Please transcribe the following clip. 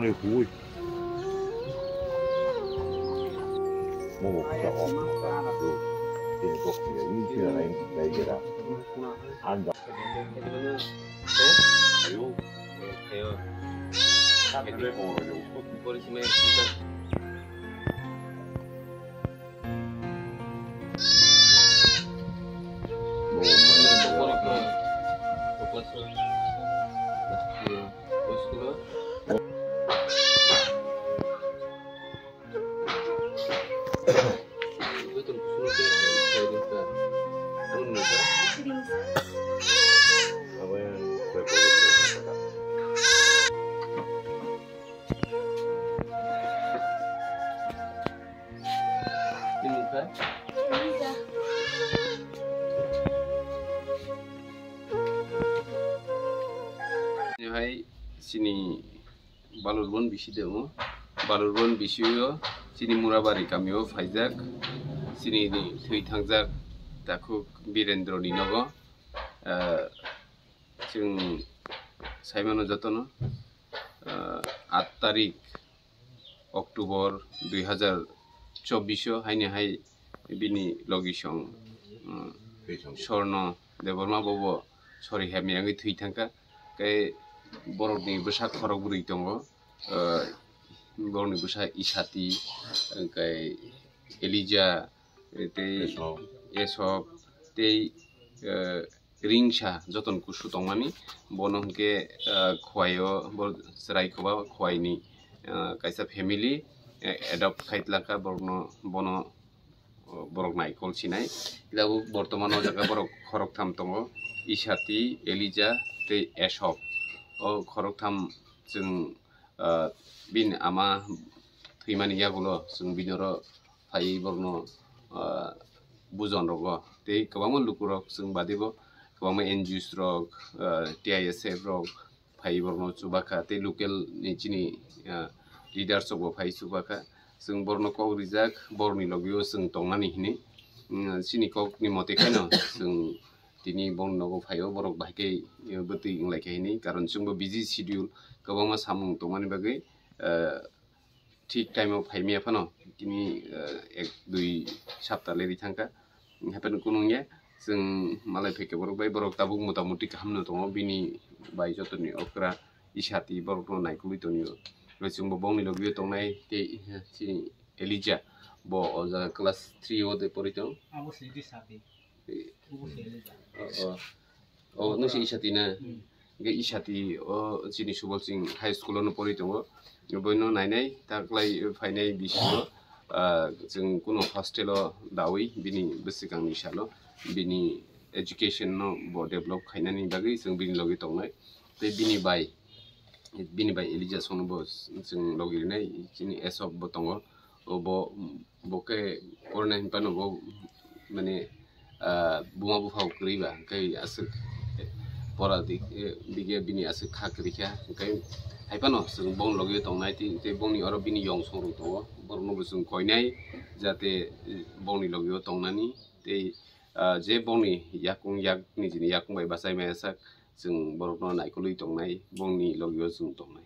เลยหุยโม่จะออกมาดูที่พวกนี้นี่คืออะไรในเรื่องอันดับอยู่เที่ยวถ้าเป็นเรื่องโม่อยู่บริษัทไม่ได้Hai sini Balurbon bisi demo Balurbon bisiyo sini Murabari kamio faizak sini ni thui thangjak takuk Birendro Ninogo जों साइमानो जतनो 8 तारिख अक्टोबर 2024 हाइने हाइ बिनि लगिसं स्वर्ण देबरमा बबो सरि हेमियाङै थै थांका कै बरनि बोसा खरगुरि दङ बरनि बोसा इसाति कै एलिजा ते एसब ते रिंसा जतन कुसु दंमानि बनंके खवायो सरायखोबा खवाइनि कायसा फेमिली एडप्ट खाइतलाका बनो borok naikol sinai ilabu bortomano jaga borok khorok tham tongo isati elija tei esop o khorok tham जों bin ama thimani yagulo जों binoro phai borno bujon rogo tei kwbangma lukurok जों badibo kwbangma NGOs rok TISF rok phai borno chubaka tei local ni chini leaders rok phai chubaka जों बरनो कौ रिजाक बरनि लगियो जों तंनानि हिनि सिनि कौनि मते खायनो जों दिनि बरनगो फायो बरक बाहायकै बति इंलायखायनि कारण जोंबो बिजि शिड्यूल गोबांमा सामुं तंमानि बागै ठीक टाइमाव फायमिया फानो दिनि 1-2 सप्ताह लेरि थांका हेपेन कुनुंगे जों मालाय फैके बरक बाय बरक ताबुक मोटामुटी खामनो दङ बिनि बाय जतनि अक्रा इसाति बरकनो नायकुलि तनियो जोंबो बंनि लगियो तंनाय ते सिनि एलिजा बो जा क्लास 3 ओदे परितो आबो सिदि साबि ओ नोसि इसाति ना गे इसाति ओ सिनि सुबलसिं हाई स्कुल नो परितो बयनो नायनाय ताक्लाय फायनाय बिसिबो जों कुनो हस्टेल दावै बिनि बसिगांनि सालो बिनि एजुकेशन नो बो डेभलप खायनानि बागै जों बिनि लगे तंनाय ते बिनि bye bini bai elija sono bos जों लगिरनाय जिनि एसब बतंग बो बके करना हिंपानो बो माने बुमा बुफाव करिबा कै आसु परा दिगे बिनि आसु खाकरिखा कै हाइपानो जों बन लगियो तंनाय ते बनि अर बिनि यं संरो दङ बरनो जों कयनाय जाते बनि लगियो तंनानि ते जे बनि याकुं याकनि जिनि याकुं बाय बासाय मायासा जों बरनो नायकुलि तंनाय बंनि लगियो जों तंनाय